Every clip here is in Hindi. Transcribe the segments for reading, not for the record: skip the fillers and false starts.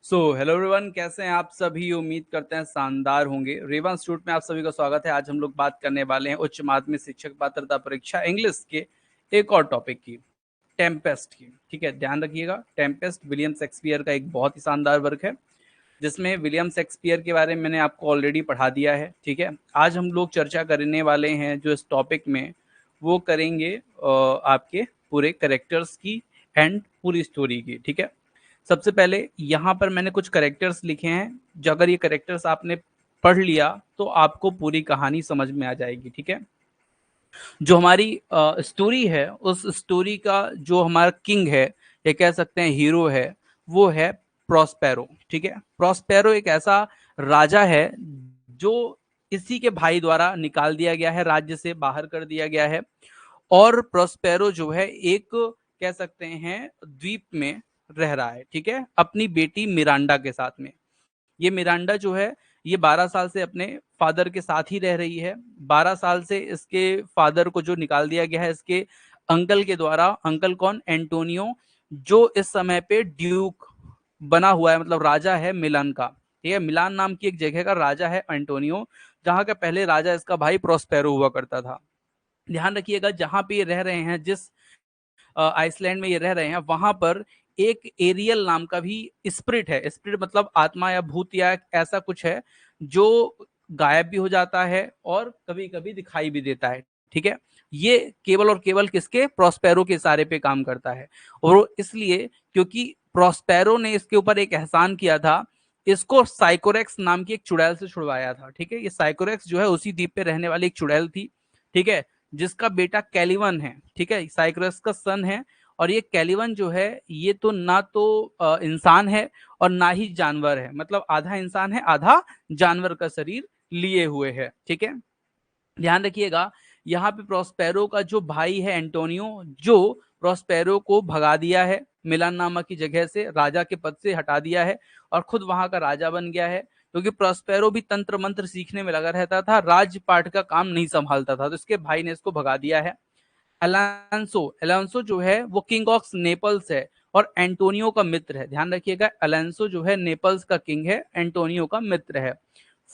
हेलो एवरीवन, कैसे हैं आप सभी। उम्मीद करते हैं शानदार होंगे। रेवा इंस्टीट्यूट में आप सभी का स्वागत है। आज हम लोग बात करने वाले हैं उच्च माध्यमिक शिक्षक पात्रता परीक्षा इंग्लिश के एक और टॉपिक की, टेम्पेस्ट की। ठीक है, ध्यान रखिएगा। टेम्पेस्ट विलियम शेक्सपियर का एक बहुत ही शानदार वर्क है, जिसमें विलियम शेक्सपियर के बारे में मैंने आपको ऑलरेडी पढ़ा दिया है। ठीक है, आज हम लोग चर्चा करने वाले हैं जो इस टॉपिक में, वो करेंगे आपके पूरे करेक्टर्स की एंड पूरी स्टोरी की। ठीक है, सबसे पहले यहाँ पर मैंने कुछ करेक्टर्स लिखे हैं, जो अगर ये करेक्टर्स आपने पढ़ लिया तो आपको पूरी कहानी समझ में आ जाएगी। ठीक है, जो हमारी स्टोरी है, उस स्टोरी का जो हमारा किंग है, या कह सकते हैं हीरो है, वो है प्रॉस्पेरो। ठीक है, प्रॉस्पेरो एक ऐसा राजा है जो इसी के भाई द्वारा निकाल दिया गया है, राज्य से बाहर कर दिया गया है। और प्रॉस्पेरो जो है एक, कह सकते हैं, द्वीप में रह रहा है। ठीक है, अपनी बेटी मिरांडा के साथ में। ये मिरांडा जो है, ये 12 साल से अपने फादर के साथ ही रह रही है। 12 साल से इसके फादर को जो निकाल दिया गया है इसके अंकल के द्वारा। अंकल कौन? एंटोनियो, जो इस समय पे ड्यूक बना हुआ है, मतलब राजा है मिलान का। ठीक है, मिलान नाम की एक जगह का राजा है एंटोनियो, जहां का पहले राजा इसका भाई प्रोस्पेरो हुआ करता था। ध्यान रखिएगा, जहां पे ये रह रहे हैं, जिस आइसलैंड में ये रह रहे हैं, वहां पर एक एरियल नाम का भी स्पिरिट है। स्पिरिट मतलब आत्मा या भूत या ऐसा कुछ है, जो गायब भी हो जाता है और कभी कभी दिखाई भी देता है। ठीक है, ये केवल और केवल किसके? प्रोस्पेरो के इशारे पे काम करता है। और इसलिए क्योंकि प्रोस्पेरो ने इसके ऊपर एक एहसान किया था, इसको साइकोरेक्स नाम की एक चुड़ैल से छुड़वाया था। ठीक है, ये साइकोरेक्स जो है उसी द्वीप पे रहने वाली एक चुड़ैल थी। ठीक है, जिसका बेटा कैलिवन है। ठीक है, साइक्रस का सन है। और ये कैलिवन जो है, ये तो ना तो इंसान है और ना ही जानवर है, मतलब आधा इंसान है आधा जानवर का शरीर लिए हुए है। ठीक है, ध्यान रखिएगा, यहाँ पे प्रोस्पेरो का जो भाई है एंटोनियो, जो प्रोस्पेरो को भगा दिया है मिलान नामक की जगह से, राजा के पद से हटा दिया है और खुद वहां का राजा बन गया है। क्योंकि प्रोस्पेरो भी तंत्र मंत्र सीखने में लगा रहता था, राजपाट का काम नहीं संभालता था, तो इसके भाई ने इसको भगा दिया है। अलांसो, अलांसो जो है वो किंग ऑफ नेपल्स है और एंटोनियो का मित्र है। ध्यान रखिएगा, अलांसो जो है नेपल्स का किंग है, एंटोनियो का मित्र है।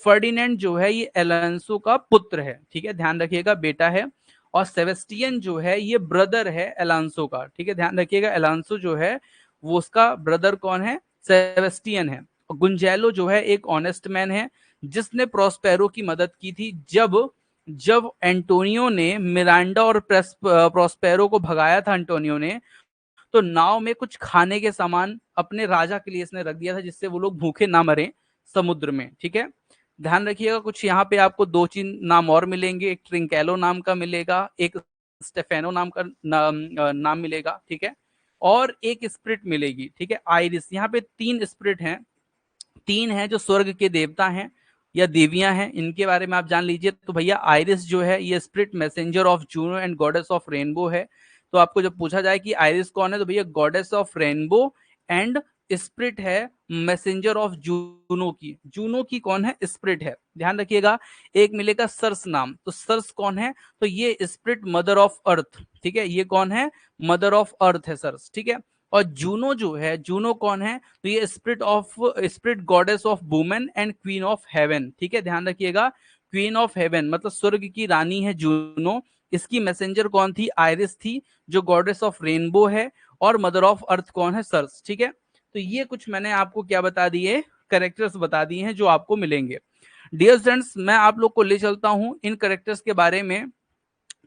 फर्डिनेंड जो है ये अलांसो का पुत्र है। ठीक है, ध्यान रखिएगा, बेटा है। और सेबेस्टियन जो है ये ब्रदर है अलांसो का। ठीक है, ध्यान रखिएगा, अलांसो जो है वो उसका ब्रदर कौन है? सेबेस्टियन है। और गुंजेलो जो है एक ऑनेस्ट मैन है, जिसने प्रोस्पेरो की मदद की थी जब जब एंटोनियो ने मिरांडा और प्रोस्पेरो को भगाया था एंटोनियो ने, तो नाव में कुछ खाने के सामान अपने राजा के लिए इसने रख दिया था, जिससे वो लोग भूखे ना मरे समुद्र में। ठीक है, ध्यान रखिएगा, कुछ यहाँ पे आपको दो तीन नाम और मिलेंगे। एक ट्रिंकेलो नाम का मिलेगा, एक स्टेफेनो नाम का नाम मिलेगा। ठीक है, और एक स्पिरिट मिलेगी। ठीक है, आइरिस। यहाँ पे तीन स्पिरिट हैं, तीन हैं जो स्वर्ग के देवता हैं या देवियां हैं, इनके बारे में आप जान लीजिए। तो भैया आइरिस जो है ये spirit messenger of Juno and goddess of rainbow है। तो आपको जब पूछा जाए कि आइरिस कौन है, तो भैया goddess of rainbow and spirit है मैसेंजर ऑफ जूनो की। जूनो की कौन है? स्पिरिट है। ध्यान रखिएगा, एक मिलेगा सर्स नाम। तो सर्स कौन है? तो ये स्पिरिट मदर ऑफ अर्थ। ठीक है, ये कौन है? मदर ऑफ अर्थ है सर्स। ठीक है, और जूनो जो है, जूनो कौन है? तो ये spirit goddess of women and queen of haven. ठीक है, ध्यान रखिएगा, क्वीन ऑफ हेवन मतलब स्वर्ग की रानी है जूनो। इसकी मैसेंजर कौन थी? आयरिस थी, जो गॉडेस ऑफ रेनबो है। और मदर ऑफ अर्थ कौन है? सर्स। ठीक है, तो ये कुछ मैंने आपको क्या बता दिए? करेक्टर्स बता दिए हैं जो आपको मिलेंगे। डियर स्टूडेंट्स, मैं आप लोग को ले चलता हूं इन करेक्टर्स के बारे में,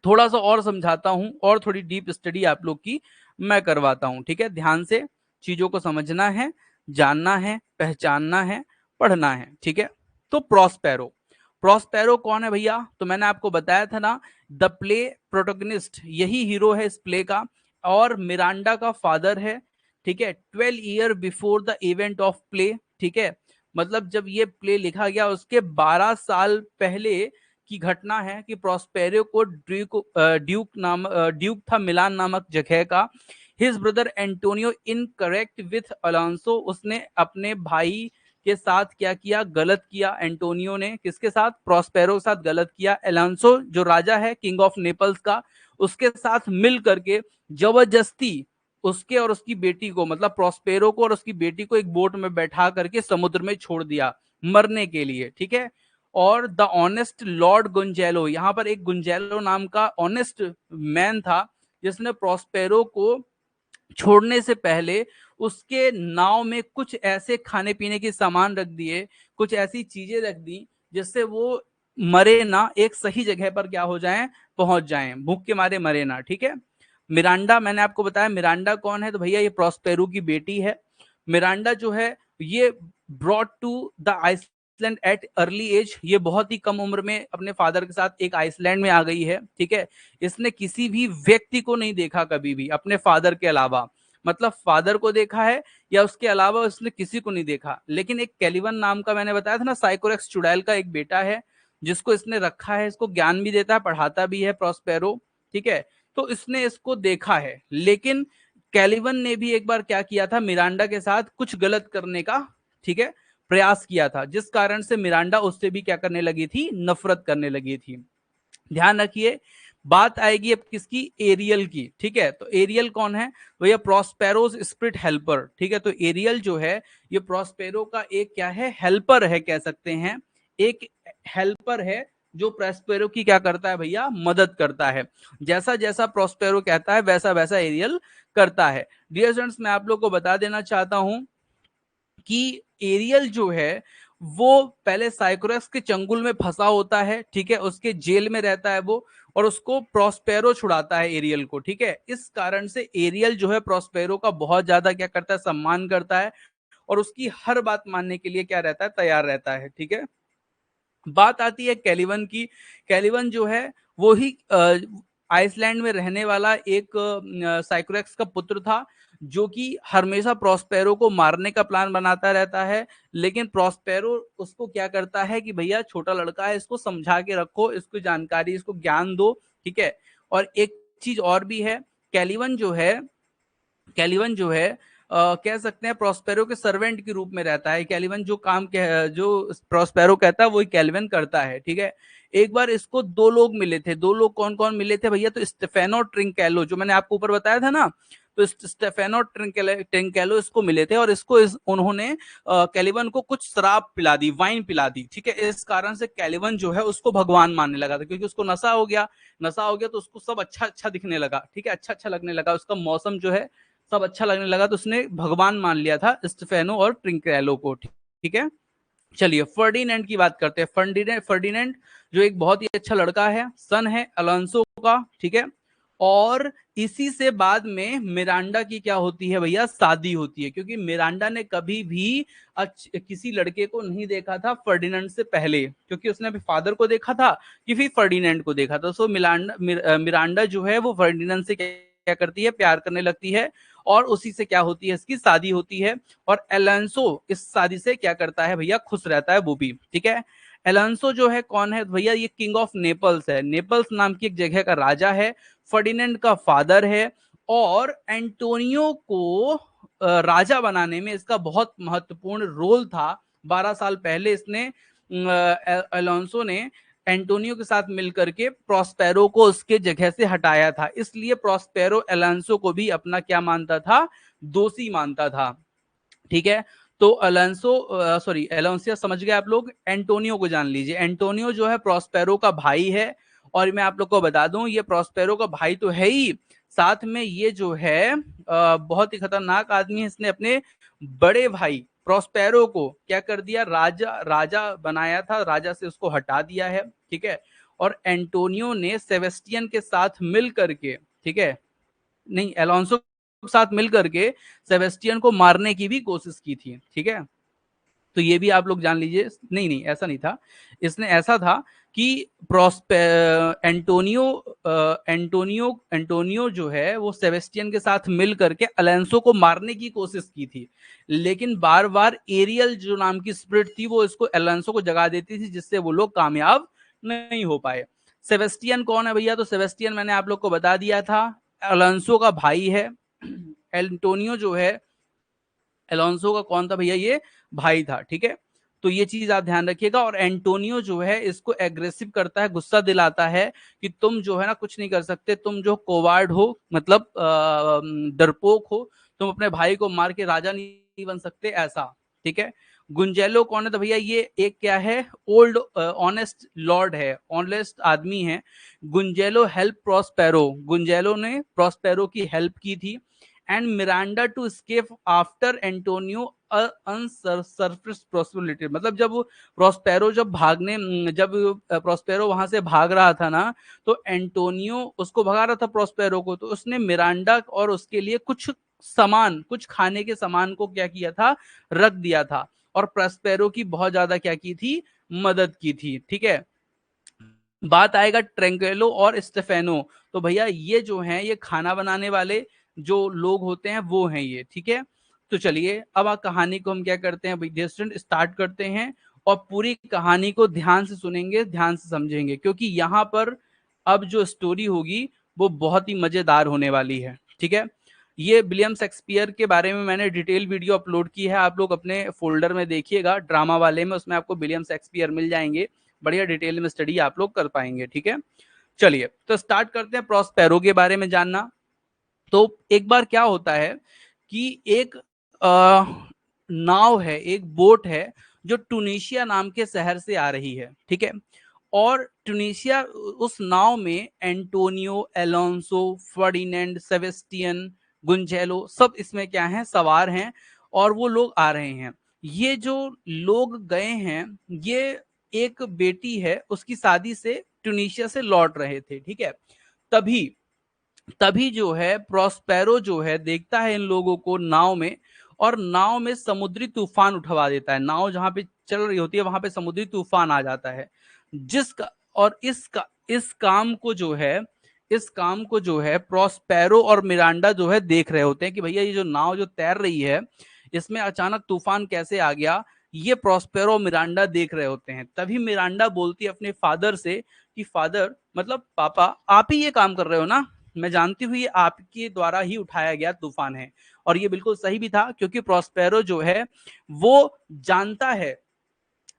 थोड़ा सा और समझाता हूं और थोड़ी डीप स्टडी आप लोग की मैं करवाता हूं। ठीक है, ध्यान से चीजों को समझना है, जानना है, पहचानना है, पढ़ना है। ठीक है, तो प्रॉस्पेरो, प्रॉस्पेरो कौन है भैया? तो मैंने आपको बताया था ना, द प्ले प्रोटोगनिस्ट, यही हीरो है इस प्ले का, और मिरांडा का फादर है। ठीक है, 12 year before the event of play. ठीक है, मतलब जब ये प्ले लिखा गया उसके 12 साल पहले की घटना है कि प्रोस्पेरो को ड्यूक था मिलान नामक जगह का। His brother Antonio incorrect with अलांसो, उसने अपने भाई के साथ क्या किया? गलत किया। एंटोनियो ने किसके साथ? प्रोस्पेरो के साथ गलत किया। अलांसो जो राजा है किंग ऑफ नेपल्स का, उसके साथ मिल करके जबरदस्ती उसके और उसकी बेटी को, मतलब प्रोस्पेरो को और उसकी बेटी को एक बोट में बैठा करके समुद्र में छोड़ दिया मरने के लिए, ठीक है। और द ऑनेस्ट लॉर्ड गुंजेलो, यहाँ पर एक गुंजेलो नाम का ऑनेस्ट मैन था जिसने प्रोस्पेरो को छोड़ने से पहले उसके नाव में कुछ ऐसे खाने पीने के सामान रख दिए, कुछ ऐसी चीजें रख दी जिससे वो मरे ना, एक सही जगह पर क्या हो जाएं, पहुंच जाएं, भूख के मारे मरे ना, ठीक है। मिरांडा, मैंने आपको बताया मिरांडा कौन है, तो भैया ये प्रोस्पेरो की बेटी है। मिरांडा जो है ये brought to the island at early age, ये बहुत ही कम उम्र में अपने फादर के साथ एक आइसलैंड में आ गई है, ठीक है। इसने किसी भी व्यक्ति को नहीं देखा कभी भी अपने फादर के अलावा, मतलब फादर को देखा है या उसके अलावा उसने किसी को नहीं देखा। लेकिन एक कैलिवन नाम का, मैंने बताया था ना, साइकोरेक्स चुड़ैल का एक बेटा है जिसको इसने रखा है, इसको ज्ञान भी देता है, पढ़ाता भी है प्रोस्पेरो, ठीक है। तो इसने इसको देखा है, लेकिन कैलिवन ने भी एक बार क्या किया था, मिरांडा के साथ कुछ गलत करने का, ठीक है, प्रयास किया था, जिस कारण से मिरांडा उससे भी क्या करने लगी थी, नफरत करने लगी थी। ध्यान रखिए, बात आएगी अब किसकी, एरियल की, ठीक है। तो एरियल कौन है, भैया प्रोस्पेरोज स्पिरिट हेल्पर, ठीक है। तो एरियल जो है ये प्रोस्पेरो का एक क्या है, हेल्पर है, कह सकते हैं एक हेल्पर है जो प्रोस्पेरो की क्या करता है भैया, मदद करता है। जैसा जैसा प्रोस्पेरो कहता है वैसा वैसा एरियल करता है। डियर स्टूडेंट्स, मैं आप लोग को बता देना चाहता हूं कि एरियल जो है वो पहले साइकोरस के चंगुल में फंसा होता है, ठीक है, उसके जेल में रहता है वो, और उसको प्रोस्पेरो छुड़ाता है एरियल को, ठीक है। इस कारण से एरियल जो है प्रोस्पेरो का बहुत ज्यादा क्या करता है, सम्मान करता है, और उसकी हर बात मानने के लिए क्या रहता है, तैयार रहता है, ठीक है। बात आती है कैलिवन की। कैलिवन जो है वो ही आइसलैंड में रहने वाला एक साइकोरेक्स का पुत्र था, जो कि हमेशा प्रोस्पेरो को मारने का प्लान बनाता रहता है। लेकिन प्रोस्पेरो उसको क्या करता है कि भैया छोटा लड़का है, इसको समझा के रखो, इसको जानकारी, इसको ज्ञान दो, ठीक है। और एक चीज और भी है, कैलिवन जो है, कैलिवन जो है कह सकते हैं प्रोस्पेरो के सर्वेंट के रूप में रहता है। कैलिवन जो काम जो प्रोस्पेरो कहता है वही कैलिवन करता है, ठीक है। एक बार इसको दो लोग मिले थे, दो लोग कौन कौन मिले थे भैया, तो स्टेफेनो ट्रिंकेलो, जो मैंने आपको ऊपर बताया था ना, तो स्टेफेनो ट्रिंकेलो इसको मिले थे, और उन्होंने कैलिवन को कुछ शराब पिला दी, वाइन पिला दी, ठीक है। इस कारण से कैलिवन जो है उसको भगवान मानने लगा था, क्योंकि उसको नशा हो गया, नशा हो गया तो उसको सब अच्छा अच्छा दिखने लगा, ठीक है, अच्छा अच्छा लगने लगा, उसका मौसम जो है सब अच्छा लगने लगा, तो उसने भगवान मान लिया था स्टेफेनो और ट्रिंकेलो को, ठीक है। चलिए फर्डिनेंड की बात करते हैं। फर्डिनेंड जो एक बहुत ही अच्छा लड़का है, सन है अलोंसो का, ठीक है। और इसी से बाद में मिरांडा की क्या होती है भैया, शादी होती है, क्योंकि मिरांडा ने कभी भी किसी लड़के को नहीं देखा था फर्डिनेंड से पहले, क्योंकि उसने अभी फादर को देखा था कि फिर फर्डिनेंड को देखा था। सो मिरांडा जो है वो फर्डिनेंड से क्या करती है, प्यार करने लगती है, और उसी से क्या होती है, इसकी शादी होती है। और एलेंसो इस शादी से क्या करता है भैया, खुश रहता है वो भी, ठीक है। एलेंसो जो है कौन है भैया, ये किंग ऑफ नेपल्स है, नेपल्स नाम की एक जगह का राजा है, फर्डिनेंड का फादर है, और एंटोनियो को राजा बनाने में इसका बहुत महत्वपूर्ण रोल था। 12 साल पहले इसने अलोंसो ने एंटोनियो के साथ मिलकर के प्रोस्पेरो को उसके जगह से हटाया था, इसलिए प्रोस्पेरो एलोंसो को भी अपना क्या मानता था, दोषी मानता था, ठीक है। तो एलोंसिया समझ गए आप लोग। एंटोनियो को जान लीजिए, एंटोनियो जो है प्रोस्पेरो का भाई है, और मैं आप लोग को बता दूं ये प्रोस्पेरो का भाई तो है ही, साथ में ये जो है बहुत ही खतरनाक आदमी है। इसने अपने बड़े भाई प्रोस्पेरो को क्या कर दिया, राजा राजा बनाया था, राजा से उसको हटा दिया है, ठीक है। और एंटोनियो ने सेबेस्टियन के साथ मिल करके, ठीक है, नहीं एलोंसो के साथ मिल करके सेबेस्टियन को मारने की भी कोशिश की थी, ठीक है। तो ये भी आप लोग जान लीजिए। नहीं नहीं ऐसा नहीं था, इसने ऐसा था कि एंटोनियो एंटोनियो जो है वो सेबेस्टियन के साथ मिल करके अलेंसो को मारने की कोशिश की थी, लेकिन बार बार एरियल जो नाम की स्पिरिट थी वो इसको अलेंसो को जगा देती थी, जिससे वो लोग कामयाब नहीं हो पाए। सेबेस्टियन कौन है भैया, तो सेबेस्टियन मैंने आप लोग को बता दिया था, अलेंसो का भाई है। एंटोनियो जो है अलोंसो का कौन था भैया, ये भाई था, ठीक है। तो ये चीज आप ध्यान रखिएगा। और एंटोनियो जो है इसको एग्रेसिव करता है, गुस्सा दिलाता है कि तुम जो है ना कुछ नहीं कर सकते, तुम जो कोवार्ड हो, मतलब डरपोक हो, तुम अपने भाई को मार के राजा नहीं बन सकते, ऐसा। ठीक है। गुंजेलो कौन है? तो भैया ये एक क्या है, ओल्ड ऑनेस्ट लॉर्ड है, ऑनेस्ट आदमी है। गुंजेलो हेल्प प्रोस्पेरो, गुंजेलो ने प्रोस्पेरो की हेल्प की थी। And Miranda to escape after Antonio अनसर्फिस पॉसिबिलिटी, मतलब जब प्रोस्पेरो जब प्रोस्पेरो वहां से भाग रहा था ना, तो एंटोनियो उसको भगा रहा था प्रोस्पेरो को, तो उसने मिरांडा और उसके लिए कुछ सामान, कुछ खाने के सामान को क्या किया था, रख दिया था, और प्रोस्पेरो की बहुत ज्यादा क्या की थी, मदद की थी। ठीक है। बात आएगा ट्रेंकेलो और स्टेफेनो, तो भैया ये जो हैं ये खाना बनाने वाले जो लोग होते हैं वो हैं ये। ठीक है। तो चलिए अब कहानी को हम क्या करते हैं भाई, स्टूडेंट स्टार्ट करते हैं, और पूरी कहानी को ध्यान से सुनेंगे, ध्यान से समझेंगे, क्योंकि यहाँ पर अब जो स्टोरी होगी वो बहुत ही मजेदार होने वाली है। ठीक है। ये विलियम शेक्सपियर के बारे में मैंने डिटेल वीडियो अपलोड की है, आप लोग अपने फोल्डर में देखिएगा, ड्रामा वाले में, उसमें आपको विलियम शेक्सपियर मिल जाएंगे, बढ़िया डिटेल में स्टडी आप लोग कर पाएंगे। ठीक है। चलिए तो स्टार्ट करते हैं प्रॉस्पेरो के बारे में जानना। तो एक बार क्या होता है कि एक नाव है, एक बोट है, जो टूनिशिया नाम के शहर से आ रही है। ठीक है। और ट्यूनीशिया, उस नाव में एंटोनियो, एलोंसो, फर्डिनेंड, सेबेस्टियन, गुंजेलो सब इसमें क्या हैं, सवार हैं, और वो लोग आ रहे हैं। ये जो लोग गए हैं, ये एक बेटी है, उसकी शादी से ट्यूनीशिया से लौट रहे थे। ठीक है। तभी तभी जो है प्रोस्पेरो जो है देखता है इन लोगों को नाव में, और नाव में समुद्री तूफान उठवा देता है। नाव जहां पे चल रही होती है वहां पे समुद्री तूफान आ जाता है, जिसका और इस काम को जो है, इस काम को जो है प्रोस्पेरो और मिरांडा जो है देख रहे होते हैं कि भैया ये जो नाव जो तैर रही है इसमें अचानक तूफान कैसे आ गया, ये प्रोस्पेरो और मिरांडा देख रहे होते हैं। तभी मिरांडा बोलती है अपने फादर से कि फादर, मतलब पापा, आप ही ये काम कर रहे हो ना, मैं जानती हूँ ये आपके द्वारा ही उठाया गया तूफान है। और ये बिल्कुल सही भी था, क्योंकि प्रोस्पेरो जो है वो जानता है,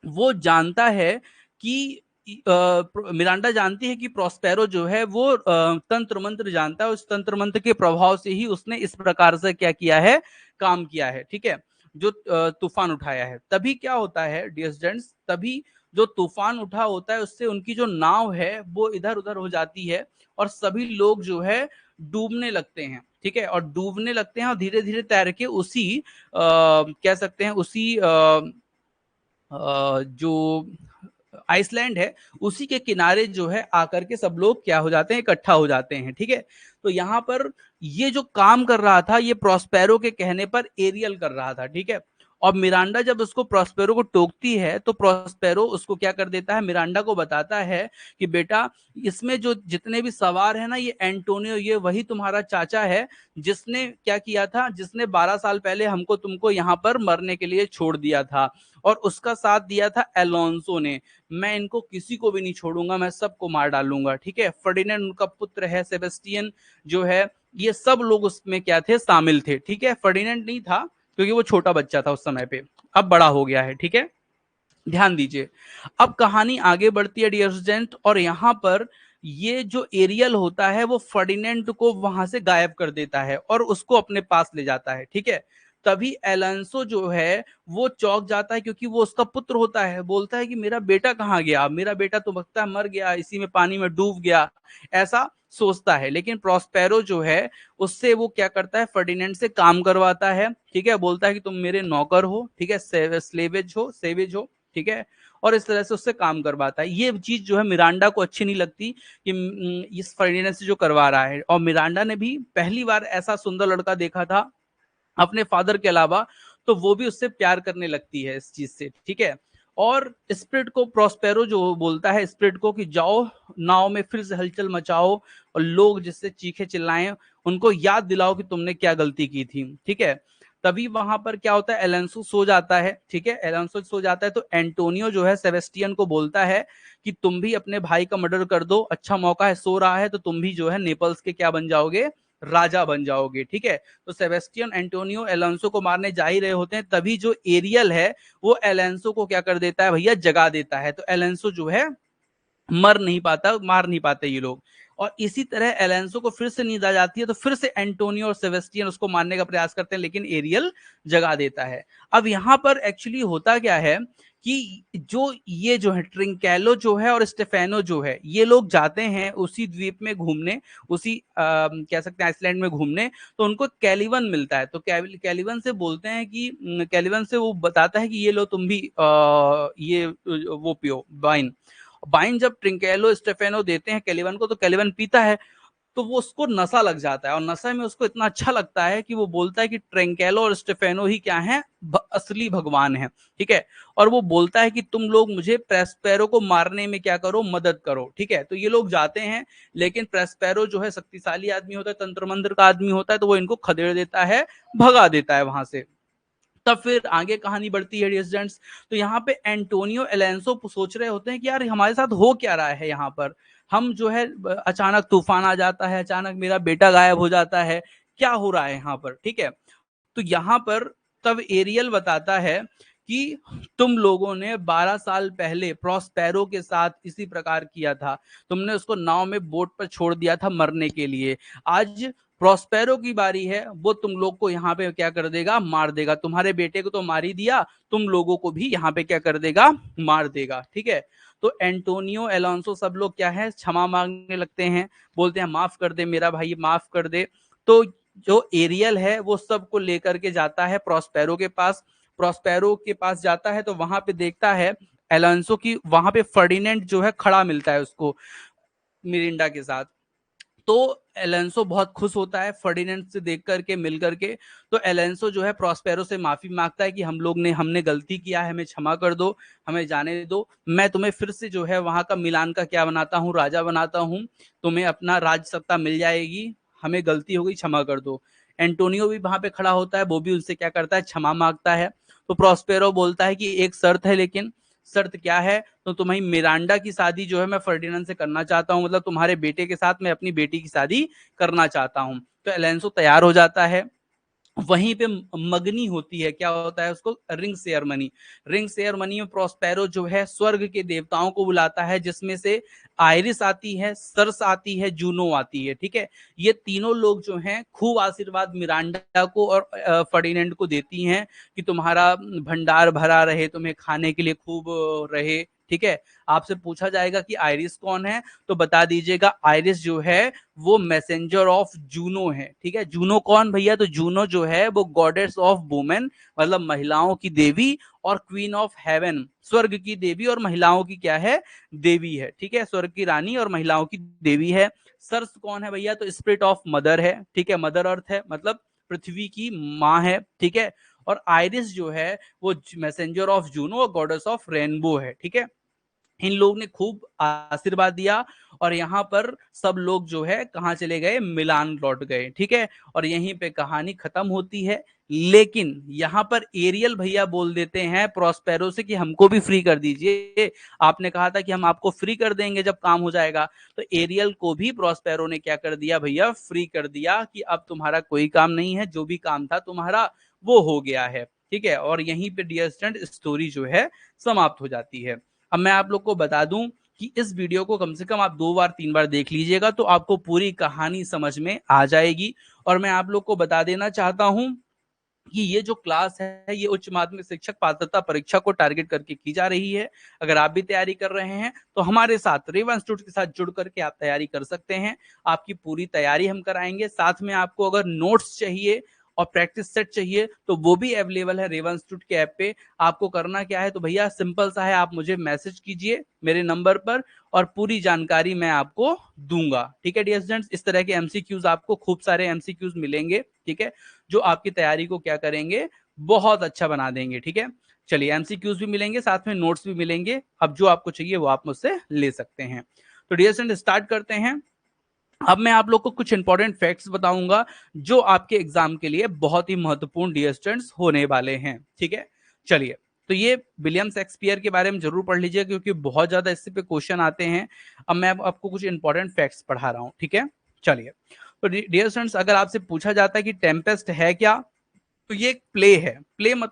वो जानता है कि मिरांडा जानती है कि प्रोस्पेरो जो है वो तंत्र मंत्र जानता है, उस तंत्र मंत्र के प्रभाव से ही उसने इस प्रकार से क्या किया है, काम किया है। ठीक है। जो तूफान उठाया है। तभी क्या होता है डियर स्टूडेंट्स, तभी जो तूफान उठा होता है उससे उनकी जो नाव है वो इधर उधर हो जाती है, और सभी लोग जो है डूबने लगते हैं। ठीक है। और डूबने लगते हैं और धीरे धीरे तैर के उसी कह सकते हैं उसी जो आइसलैंड है उसी के किनारे जो है आकर के सब लोग क्या हो जाते हैं, इकट्ठा हो जाते हैं। ठीक है। तो यहाँ पर ये जो काम कर रहा था ये प्रोस्पेरो के कहने पर एरियल कर रहा था। ठीक है। और मिरांडा जब उसको प्रोस्पेरो को टोकती है तो प्रोस्पेरो उसको क्या कर देता है, मिरांडा को बताता है कि बेटा इसमें जो जितने भी सवार है ना, ये एंटोनियो, ये वही तुम्हारा चाचा है जिसने क्या किया था, जिसने 12 साल पहले हमको तुमको यहाँ पर मरने के लिए छोड़ दिया था, और उसका साथ दिया था एलोंसो ने। मैं इनको किसी को भी नहीं छोड़ूंगा, मैं सबको मार डालूंगा। ठीक है। फर्डिनेंड उनका पुत्र है, सेबेस्टियन जो है, ये सब लोग उसमें क्या थे, शामिल थे। ठीक है। फर्डिनेंड नहीं था क्योंकि वो छोटा बच्चा था उस समय पे, अब बड़ा हो गया है। ठीक है। ध्यान दीजिए। अब कहानी आगे बढ़ती है डियर स्टूडेंट, और यहाँ पर ये जो एरियल होता है वो फर्डिनेंड को वहां से गायब कर देता है और उसको अपने पास ले जाता है। ठीक है। तभी एलोंसो जो है वो चौंक जाता है, क्योंकि वो उसका पुत्र होता है, बोलता है कि मेरा बेटा कहाँ गया, मेरा बेटा तो लगता है मर गया, इसी में पानी में डूब गया, ऐसा सोचता है। लेकिन प्रोस्पेरो जो है उससे वो क्या करता है, फर्डिनेंड से काम करवाता है। ठीक है। बोलता है कि तुम मेरे नौकर हो, ठीक है, स्लेवेज हो, सेवेज हो। ठीक है। और इस तरह से उससे काम करवाता है। ये चीज जो है मिरांडा को अच्छी नहीं लगती कि इस फर्डिनेंड से जो करवा रहा है, और मिरांडा ने भी पहली बार ऐसा सुंदर लड़का देखा था अपने फादर के अलावा, तो वो भी उससे प्यार करने लगती है इस चीज से। ठीक है। और स्प्रिट को, प्रोस्पेरो जो बोलता है स्प्रिट को कि जाओ नाव में फिर से हलचल मचाओ, और लोग जिससे चीखे चिल्लाएं उनको याद दिलाओ कि तुमने क्या गलती की थी। ठीक है। तभी वहां पर क्या होता है, एलोंसो सो जाता है। ठीक है। एलोंसो सो जाता है तो एंटोनियो जो है सेबेस्टियन को बोलता है कि तुम भी अपने भाई का मर्डर कर दो, अच्छा मौका है, सो रहा है तो तुम भी जो है नेपल्स के क्या बन जाओगे, राजा बन जाओगे, ठीक है। तो सेबेस्टियन एंटोनियो एलोंसो को मारने जा ही रहे होते हैं, तभी जो एरियल है वो एलोंसो को क्या कर देता है भैया, जगा देता है। तो एलोंसो जो है मर नहीं पाता, मार नहीं पाते ये लोग। और इसी तरह एलेंसो को फिर से नींद आ जाती है, तो फिर से एंटोनियो और सेबेस्टियन उसको मारने का प्रयास करते हैं, लेकिन एरियल जगा देता है। अब यहां पर एक्चुअली होता क्या है कि जो ये जो है ट्रिंकेलो जो है और स्टेफेनो जो है, ये लोग जाते हैं उसी द्वीप में घूमने, उसी कह सकते हैं आइसलैंड में घूमने। तो उनको कैलिवन मिलता है, तो कैलिवन से बोलते हैं कि कैलिवन से वो बताता है कि ये लो तुम भी ये वो पियो वाइन। वाइन जब ट्रिंकेलो स्टेफेनो देते हैं कैलिवन को, तो कैलिवन पीता है, तो वो उसको नशा लग जाता है, और नशा में उसको इतना अच्छा लगता है कि वो बोलता है कि ट्रिंकेलो और स्टेफेनो ही क्या है, असली भगवान है, ठीक है। और वो बोलता है कि तुम लोग मुझे प्रेस्पेरो को मारने में क्या करो, मदद करो, ठीक है। तो ये लोग जाते हैं, लेकिन प्रेस्पेरो जो है शक्तिशाली आदमी होता है, तंत्र मंत्र का आदमी होता है, तो वो इनको खदेड़ देता है, भगा देता है वहां से। तब फिर आगे कहानी बढ़ती है डिस्टेंट्स। तो यहाँ पे एंटोनियो एलेंसो सोच रहे होते हैं कि यार हमारे साथ हो क्या रहा है यहाँ पर, हम जो है अचानक तूफान आ जाता है, अचानक मेरा बेटा गायब हो जाता है, क्या हो रहा है यहाँ पर, ठीक है। तो यहाँ पर तब एरियल बताता है कि तुम लोगों ने 12 साल पहले प्रॉस्पेरो के साथ इसी प्रकार किया था, तुमने उसको नाव में बोट पर छोड़ दिया था मरने के लिए। आज प्रॉस्पेरो की बारी है, वो तुम लोग को यहाँ पे क्या कर देगा, मार देगा। तुम्हारे बेटे को तो मार ही दिया, तुम लोगों को भी यहाँ पे क्या कर देगा, मार देगा, ठीक है। तो एंटोनियो एलोंसो सब लोग क्या है, क्षमा मांगने लगते हैं, बोलते हैं माफ कर दे मेरा भाई, माफ कर दे। तो जो एरियल है वो सबको लेकर के जाता है प्रॉस्पेरो के पास। प्रॉस्पेरो के पास जाता है तो वहां पे देखता है एलोंसो की, वहां पे फर्डिनेंड जो है खड़ा मिलता है उसको मिरिंडा के साथ। तो एलेंसो बहुत खुश होता है फर्डिनेंड से देख करके, मिल करके। तो एलेंसो जो है प्रॉस्पेरो से माफी मांगता है कि हमने गलती किया है, हमें क्षमा कर दो, हमें जाने दो, मैं तुम्हें फिर से जो है वहां का मिलान का क्या बनाता हूँ, राजा बनाता हूँ, तुम्हें अपना राज सत्ता मिल जाएगी, हमें गलती हो गई, क्षमा कर दो। एंटोनियो भी वहां पे खड़ा होता है, वो भी उनसे क्या करता है, क्षमा मांगता है। तो प्रॉस्पेरो बोलता है कि एक शर्त है, लेकिन शर्त क्या है, तो तुम्हारी मिरांडा की शादी जो है मैं फर्डिनेंड से करना चाहता हूँ, मतलब तुम्हारे बेटे के साथ मैं अपनी बेटी की शादी करना चाहता हूँ। तो एलेंसो तैयार हो जाता है। वहीं पे मगनी होती है, क्या होता है उसको, रिंग सेरेमनी। रिंग सेरेमनी में प्रोस्पेरो जो है स्वर्ग के देवताओं को बुलाता है, जिसमें से आयरिस आती है, सर्स आती है, जूनो आती है, ठीक है। ये तीनों लोग जो हैं खूब आशीर्वाद मिरांडा को और फर्डिनेंड को देती हैं कि तुम्हारा भंडार भरा रहे, तुम्हें खाने के लिए खूब रहे, ठीक है। आपसे पूछा जाएगा कि आयरिस कौन है, तो बता दीजिएगा आयरिस जो है वो मैसेंजर ऑफ जूनो है, ठीक है। जूनो कौन भैया, तो जूनो जो है वो गॉडेस ऑफ वुमेन, मतलब महिलाओं की देवी, और क्वीन ऑफ हेवन, स्वर्ग की देवी और महिलाओं की क्या है, देवी है, ठीक है। स्वर्ग की रानी और महिलाओं की देवी है। सर्स कौन है भैया, तो स्पिरिट ऑफ मदर है, ठीक है, मदर अर्थ है, मतलब पृथ्वी की माँ है, ठीक है। और आयरिस जो है वो मैसेंजर ऑफ जूनो और गॉडेस ऑफ रेनबो है, ठीक है। इन लोग ने खूब आशीर्वाद दिया, और यहाँ पर सब लोग जो है कहाँ चले गए, मिलान लौट गए, ठीक है। और यहीं पे कहानी खत्म होती है। लेकिन यहाँ पर एरियल भैया बोल देते हैं प्रॉस्पेरो से कि हमको भी फ्री कर दीजिए, आपने कहा था कि हम आपको फ्री कर देंगे जब काम हो जाएगा। तो एरियल को भी प्रॉस्पेरो ने क्या कर दिया भैया, फ्री कर दिया कि अब तुम्हारा कोई काम नहीं है, जो भी काम था तुम्हारा वो हो गया है, ठीक है। और यहीं पे डियर स्टूडेंट स्टोरी जो है समाप्त हो जाती है। अब मैं आप लोग को बता दूं कि इस वीडियो को कम से कम आप 2 बार 3 बार देख लीजिएगा, तो आपको पूरी कहानी समझ में आ जाएगी। और मैं आप लोग को बता देना चाहता हूं कि ये जो क्लास है ये उच्च माध्यमिक शिक्षक पात्रता परीक्षा को टारगेट करके की जा रही है। अगर आप भी तैयारी कर रहे हैं तो हमारे साथ रेवा इंस्टीट्यूट के साथ जुड़ करके आप तैयारी कर सकते हैं। आपकी पूरी तैयारी हम कराएंगे, साथ में आपको अगर नोट्स चाहिए और प्रैक्टिस सेट चाहिए तो वो भी अवेलेबल है रेवा इंस्टीट्यूट के ऐप पे। आपको करना क्या है, तो भैया सिंपल सा है, आप मुझे मैसेज कीजिए मेरे नंबर पर और पूरी जानकारी मैं आपको दूंगा, ठीक है डियर स्टूडेंट्स। इस तरह के एमसीक्यूज आपको खूब सारे एमसीक्यूज मिलेंगे, ठीक है, जो आपकी तैयारी को क्या करेंगे, बहुत अच्छा बना देंगे, ठीक है। चलिए एमसीक्यूज भी मिलेंगे, साथ में नोट्स भी मिलेंगे, अब जो आपको चाहिए वो आप मुझसे ले सकते हैं। तो डियर स्टूडेंट स्टार्ट करते हैं। अब मैं आप लोग को कुछ इंपॉर्टेंट फैक्ट्स बताऊंगा जो आपके एग्जाम के लिए बहुत ही महत्वपूर्ण डियर स्टूडेंट्स होने वाले हैं, ठीक है। चलिए, तो ये विलियम शेक्सपियर के बारे में जरूर पढ़ लीजिए क्योंकि बहुत ज्यादा इससे पे क्वेश्चन आते हैं। अब मैं आपको कुछ इंपॉर्टेंट फैक्ट्स पढ़ा रहा हूं, ठीक है। चलिए, तो डियर स्टूडेंट्स, अगर आपसे पूछा जाता है कि टेम्पेस्ट है क्या, तो ये एक प्ले है। प्ले